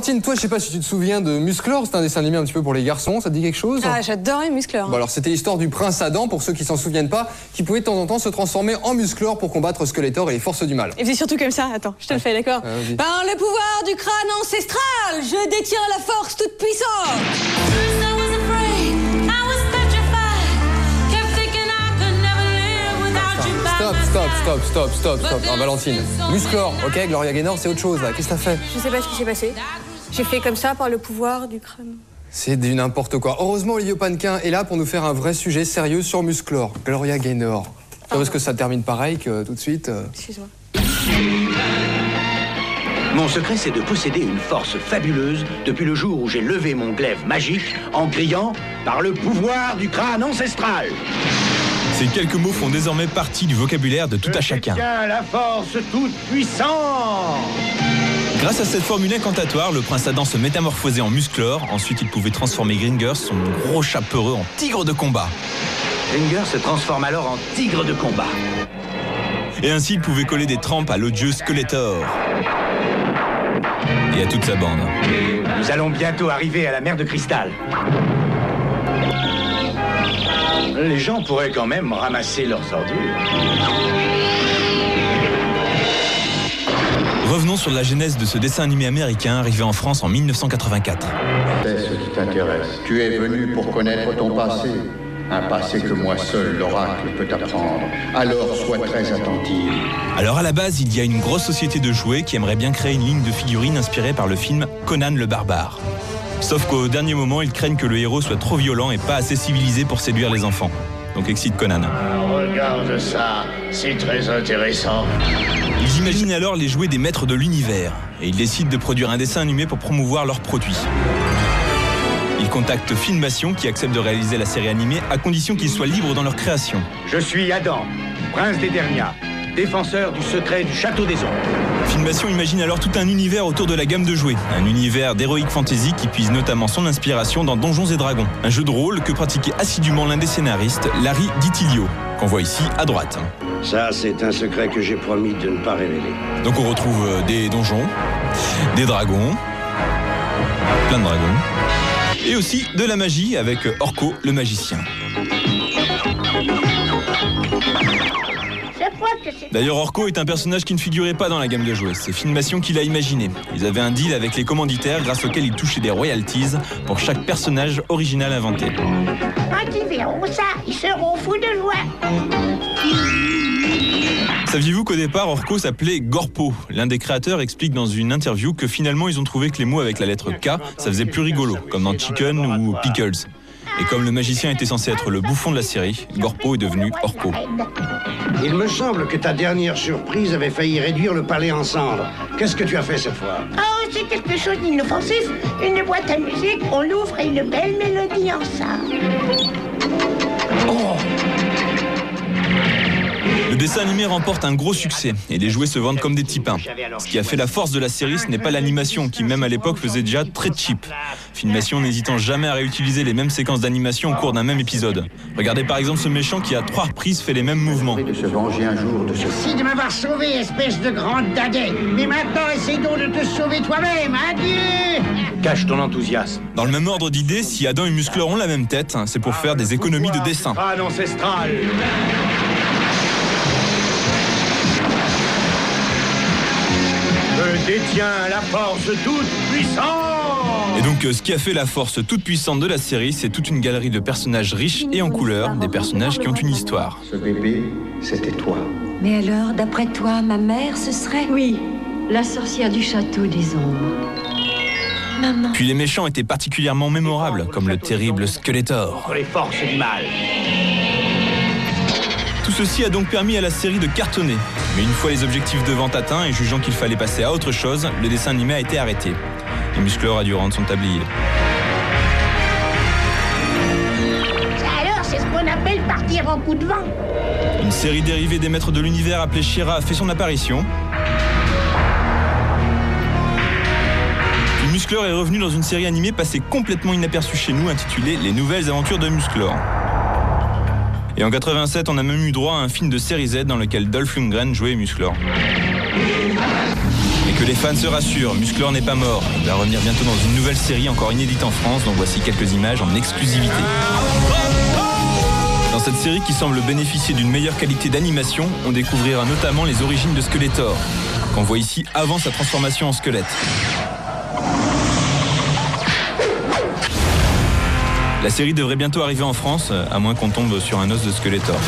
Valentine, toi, je sais pas si tu te souviens de Musclor, c'est un dessin animé un petit peu pour les garçons, ça te dit quelque chose? Ah, j'adorais Musclor. Bon, alors c'était l'histoire du prince Adam, pour ceux qui s'en souviennent pas, qui pouvait de temps en temps se transformer en Musclor pour combattre Skeletor et les forces du mal. Il faisait surtout comme ça, attends, je te le fais, d'accord? Par le pouvoir du crâne ancestral, je détiens la force toute puissante. Stop. Ah, Valentine. Musclor, ok, Gloria Gaynor, c'est autre chose là. Qu'est-ce que t'as fait? Je sais pas ce qui s'est passé. J'ai fait comme ça par le pouvoir du crâne. C'est du n'importe quoi. Heureusement, Olivier Panquin est là pour nous faire un vrai sujet sérieux sur Musclor, Gloria Gaynor. Parce que ça termine pareil que tout de suite. Excuse-moi. Mon secret, c'est de posséder une force fabuleuse depuis le jour où j'ai levé mon glaive magique en criant « Par le pouvoir du crâne ancestral ». Ces quelques mots font désormais partie du vocabulaire de tout à chacun. Tiens la force toute puissante. Grâce à cette formule incantatoire, le prince Adam se métamorphosait en Musclor. Ensuite, il pouvait transformer Gringer, son gros chat peureux, en tigre de combat. Gringer se transforme alors en tigre de combat. Et ainsi, il pouvait coller des trempes à l'odieux Skeletor. Et à toute sa bande. Nous allons bientôt arriver à la mer de cristal. Les gens pourraient quand même ramasser leurs ordures. Revenons sur la genèse de ce dessin animé américain arrivé en France en 1984. C'est ce qui t'intéresse. Tu es venu pour connaître ton passé. Un passé que moi seul, l'oracle, peut t'apprendre. Alors sois très attentive. Alors à la base, il y a une grosse société de jouets qui aimerait bien créer une ligne de figurines inspirée par le film Conan le Barbare. Sauf qu'au dernier moment, ils craignent que le héros soit trop violent et pas assez civilisé pour séduire les enfants. Donc excite Conan. Regarde ça, c'est très intéressant. Ils imaginent alors les jouets des maîtres de l'univers et ils décident de produire un dessin animé pour promouvoir leurs produits. Ils contactent Filmation qui accepte de réaliser la série animée à condition qu'ils soient libres dans leur création. Je suis Adam, prince d'Edernia, défenseur du secret du château des ombres. Filmation imagine alors tout un univers autour de la gamme de jouets. Un univers d'heroic fantasy qui puise notamment son inspiration dans Donjons et Dragons. Un jeu de rôle que pratiquait assidûment l'un des scénaristes, Larry DiTilio, qu'on voit ici à droite. Ça, c'est un secret que j'ai promis de ne pas révéler. Donc on retrouve des donjons, des dragons, plein de dragons, et aussi de la magie avec Orko le magicien. D'ailleurs, Orko est un personnage qui ne figurait pas dans la gamme de jouets. C'est Filmation qui l'a imaginé. Ils avaient un deal avec les commanditaires grâce auquel ils touchaient des royalties pour chaque personnage original inventé. Quand ils verront ça, ils seront fous de joie. Saviez-vous qu'au départ, Orko s'appelait Gorpo? L'un des créateurs explique dans une interview que finalement, ils ont trouvé que les mots avec la lettre K, ça faisait plus rigolo, comme dans Chicken ou Pickles. Et comme le magicien était censé être le bouffon de la série, Gorpo est devenu Orko. Il me semble que ta dernière surprise avait failli réduire le palais en cendres. Qu'est-ce que tu as fait cette fois? Oh, c'est quelque chose d'inoffensif. Une boîte à musique, on l'ouvre et une belle mélodie en ça. Oh! Le dessin animé remporte un gros succès et les jouets se vendent comme des petits pains. Ce qui a fait la force de la série, ce n'est pas l'animation qui, même à l'époque, faisait déjà très cheap. Filmation n'hésitant jamais à réutiliser les mêmes séquences d'animation au cours d'un même épisode. Regardez par exemple ce méchant qui à 3 reprises fait les mêmes mouvements. De se venger un jour de ce... Merci de m'avoir sauvé, espèce de grande dadais. Mais maintenant, essaie donc de te sauver toi-même. Adieu! Cache ton enthousiasme. Dans le même ordre d'idées, si Adam et Musclor ont la même tête, c'est pour faire des économies de dessin. Crâne ancestral. Je détiens la force toute puissante. Et donc ce qui a fait la force toute puissante de la série, c'est toute une galerie de personnages riches et en couleurs, des personnages qui ont une histoire. Ce bébé, c'était toi. Mais alors, d'après toi, ma mère, ce serait... Oui, la sorcière du château des ombres. Maman. Puis les méchants étaient particulièrement mémorables, comme le terrible Skeletor. Pour les forces du mal. Tout ceci a donc permis à la série de cartonner. Mais une fois les objectifs de vente atteints et jugeant qu'il fallait passer à autre chose, le dessin animé a été arrêté. Et Musclor a dû rendre son tablier. Alors, c'est ce qu'on appelle partir en coup de vent. Une série dérivée des maîtres de l'univers appelée She-Ra a fait son apparition. Puis Musclor est revenu dans une série animée passée complètement inaperçue chez nous, intitulée Les Nouvelles Aventures de Musclor. Et en 87, on a même eu droit à un film de série Z dans lequel Dolph Lundgren jouait Musclor. Et que les fans se rassurent, Musclor n'est pas mort. Il va revenir bientôt dans une nouvelle série encore inédite en France, dont voici quelques images en exclusivité. Dans cette série qui semble bénéficier d'une meilleure qualité d'animation, on découvrira notamment les origines de Skeletor, qu'on voit ici avant sa transformation en squelette. La série devrait bientôt arriver en France, à moins qu'on tombe sur un os de Skeletor.